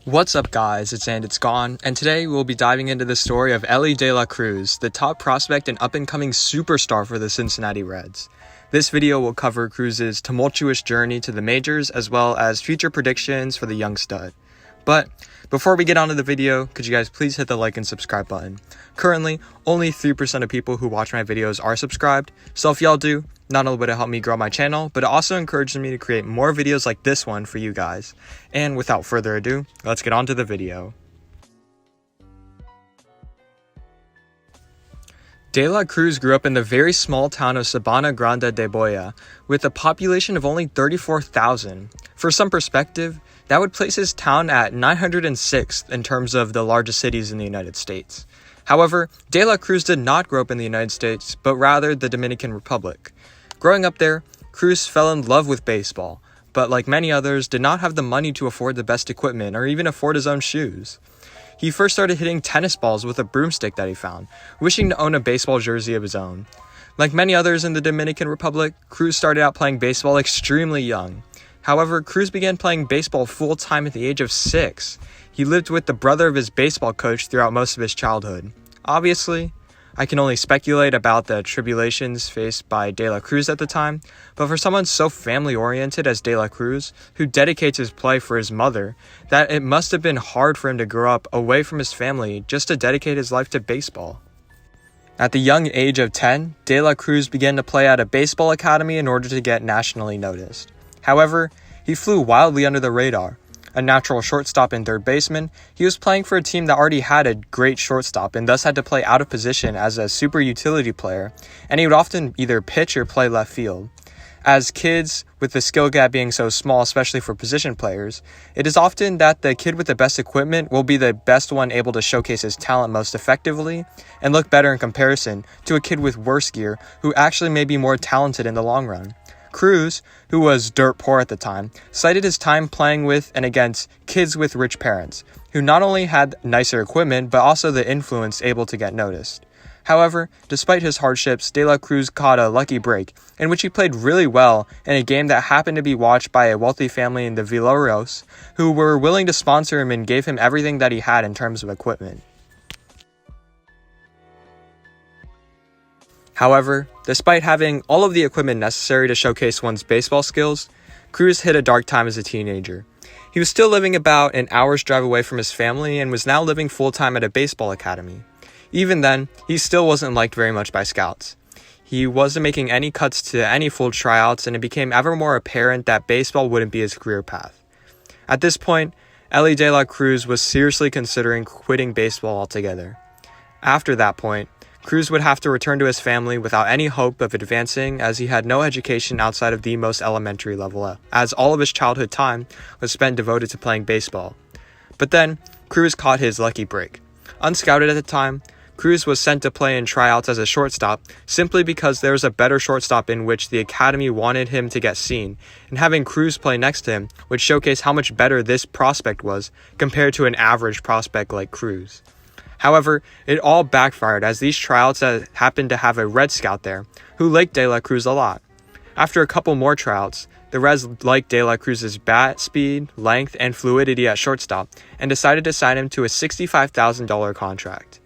What's up guys, it's Gone, and today we'll be diving into the story of Elly de la Cruz, the top prospect and up-and-coming superstar for the Cincinnati Reds. This video will cover Cruz's tumultuous journey to the majors as well as future predictions for the young stud. But before we get on to the video, could you guys please hit the like and subscribe button. Currently, only 3% of people who watch my videos are subscribed, so if y'all do, not only would it help me grow my channel, but it also encourages me to create more videos like this one for you guys. And without further ado, let's get on to the video. De la Cruz grew up in the very small town of Sabana Grande de Boya, with a population of only 34,000. For some perspective, that would place his town at 906th in terms of the largest cities in the United States. However, De la Cruz did not grow up in the United States, but rather the Dominican Republic. Growing up there, Cruz fell in love with baseball, but like many others, did not have the money to afford the best equipment or even afford his own shoes. He first started hitting tennis balls with a broomstick that he found, wishing to own a baseball jersey of his own. Like many others in the Dominican Republic, Cruz started out playing baseball extremely young. However, Cruz began playing baseball full-time at the age of 6. He lived with the brother of his baseball coach throughout most of his childhood. Obviously, I can only speculate about the tribulations faced by De la Cruz at the time, but for someone so family-oriented as De la Cruz, who dedicates his play for his mother, that it must have been hard for him to grow up away from his family just to dedicate his life to baseball. At the young age of 10, De la Cruz began to play at a baseball academy in order to get nationally noticed. However, he flew wildly under the radar. A natural shortstop and third baseman, he was playing for a team that already had a great shortstop and thus had to play out of position as a super utility player, and he would often either pitch or play left field. As kids, with the skill gap being so small, especially for position players, it is often that the kid with the best equipment will be the best one able to showcase his talent most effectively and look better in comparison to a kid with worse gear who actually may be more talented in the long run. Cruz, who was dirt poor at the time, cited his time playing with and against kids with rich parents, who not only had nicer equipment but also the influence able to get noticed. However, despite his hardships, De la Cruz caught a lucky break, in which he played really well in a game that happened to be watched by a wealthy family in the Villaros, who were willing to sponsor him and gave him everything that he had in terms of equipment. However, despite having all of the equipment necessary to showcase one's baseball skills, Cruz hit a dark time as a teenager. He was still living about an hour's drive away from his family and was now living full-time at a baseball academy. Even then, he still wasn't liked very much by scouts. He wasn't making any cuts to any full tryouts, and it became ever more apparent that baseball wouldn't be his career path. At this point, Elly de la Cruz was seriously considering quitting baseball altogether. After that point, Cruz would have to return to his family without any hope of advancing, as he had no education outside of the most elementary level, as all of his childhood time was spent devoted to playing baseball. But then, Cruz caught his lucky break. Unscouted at the time, Cruz was sent to play in tryouts as a shortstop simply because there was a better shortstop in which the academy wanted him to get seen, and having Cruz play next to him would showcase how much better this prospect was compared to an average prospect like Cruz. However, it all backfired as these tryouts happened to have a Red scout there, who liked De la Cruz a lot. After a couple more tryouts, the Reds liked De la Cruz's bat speed, length, and fluidity at shortstop, and decided to sign him to a $65,000 contract.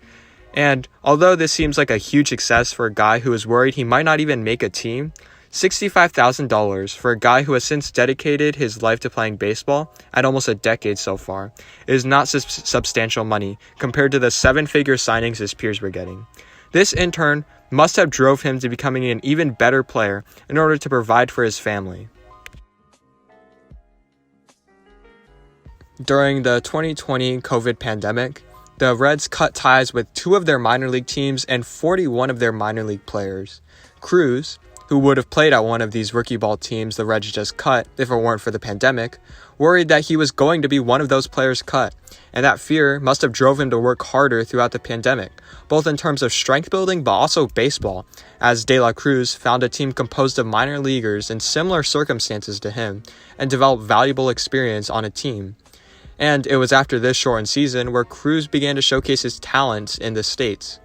And although this seems like a huge success for a guy who was worried he might not even make a team, $65,000 for a guy who has since dedicated his life to playing baseball at almost a decade so far is not substantial money compared to the 7-figure signings his peers were getting. This in turn must have drove him to becoming an even better player in order to provide for his family. During the 2020 COVID pandemic, the Reds cut ties with 2 of their minor league teams and 41 of their minor league players. Cruz, who would have played at one of these rookie ball teams the Reds just cut if it weren't for the pandemic, worried that he was going to be one of those players cut, and that fear must have drove him to work harder throughout the pandemic, both in terms of strength building but also baseball, as De la Cruz found a team composed of minor leaguers in similar circumstances to him and developed valuable experience on a team. And it was after this shortened season where Cruz began to showcase his talents in the States.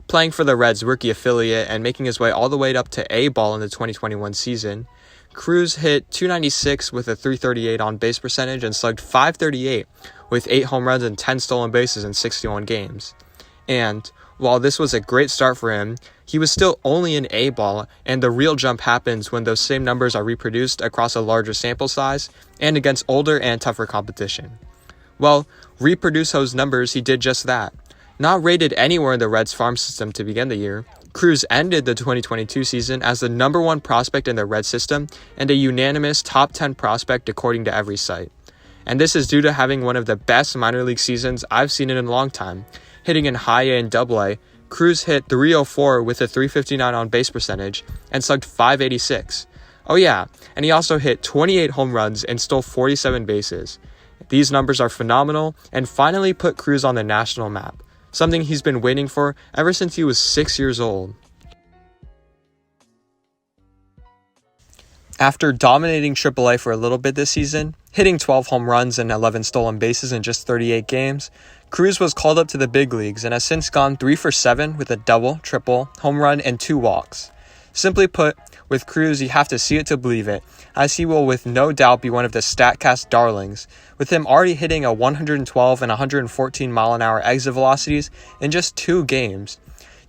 Playing for the Reds rookie affiliate and making his way all the way up to A-ball in the 2021 season, Cruz hit .296 with a .338 on-base percentage and slugged .538 with 8 home runs and 10 stolen bases in 61 games. And while this was a great start for him, he was still only an A ball, and the real jump happens when those same numbers are reproduced across a larger sample size and against older and tougher competition. Well, reproduce those numbers, he did just that. Not rated anywhere in the Reds farm system to begin the year, Cruz ended the 2022 season as the number 1 prospect in the Reds system and a unanimous top 10 prospect according to every site. And this is due to having one of the best minor league seasons I've seen in a long time. Hitting in high A and AA, Cruz hit .304 with a .359 on base percentage and slugged .586. Oh yeah, and he also hit 28 home runs and stole 47 bases. These numbers are phenomenal and finally put Cruz on the national map, something he's been waiting for ever since he was 6 years old. After dominating AAA for a little bit this season, hitting 12 home runs and 11 stolen bases in just 38 games, Cruz was called up to the big leagues and has since gone 3 for 7 with a double, triple, home run, and 2 walks. Simply put, with Cruz, you have to see it to believe it, as he will with no doubt be one of the StatCast darlings, with him already hitting a 112 and 114 mile-an-hour exit velocities in just 2 games.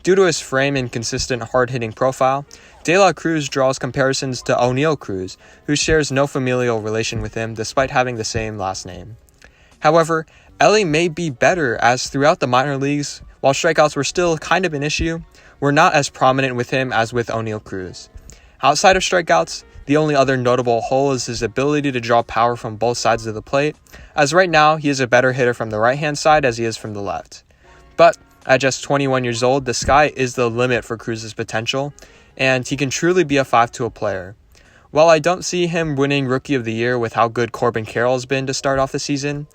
Due to his frame and consistent hard-hitting profile, De La Cruz draws comparisons to O'Neal Cruz, who shares no familial relation with him despite having the same last name. However, Elly may be better, as throughout the minor leagues, while strikeouts were still kind of an issue, were not as prominent with him as with O'Neal Cruz. Outside of strikeouts, the only other notable hole is his ability to draw power from both sides of the plate, as right now he is a better hitter from the right-hand side as he is from the left. But at just 21 years old, the sky is the limit for Cruz's potential, and he can truly be a 5-tool player. While I don't see him winning Rookie of the Year with how good Corbin Carroll has been to start off the season,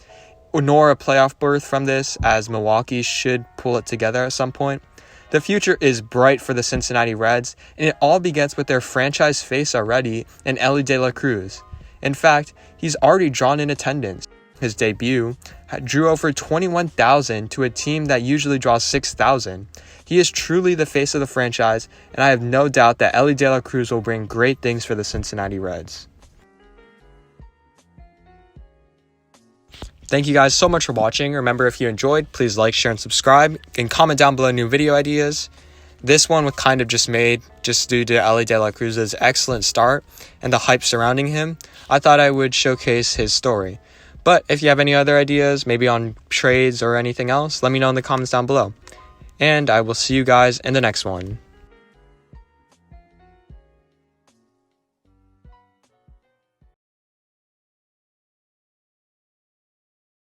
nor a playoff berth from this, as Milwaukee should pull it together at some point, the future is bright for the Cincinnati Reds, and it all begins with their franchise face already in Elly De La Cruz. In fact, he's already drawn in attendance. His debut drew over 21,000 to a team that usually draws 6,000. He is truly the face of the franchise, and I have no doubt that Elly De La Cruz will bring great things for the Cincinnati Reds. Thank you guys so much for watching. Remember, if you enjoyed, please like, share, and subscribe, and comment down below new video ideas. This one was kind of just made just due to Elly De La Cruz's excellent start and the hype surrounding him. I thought I would showcase his story. But if you have any other ideas, maybe on trades or anything else, let me know in the comments down below. And I will see you guys in the next one.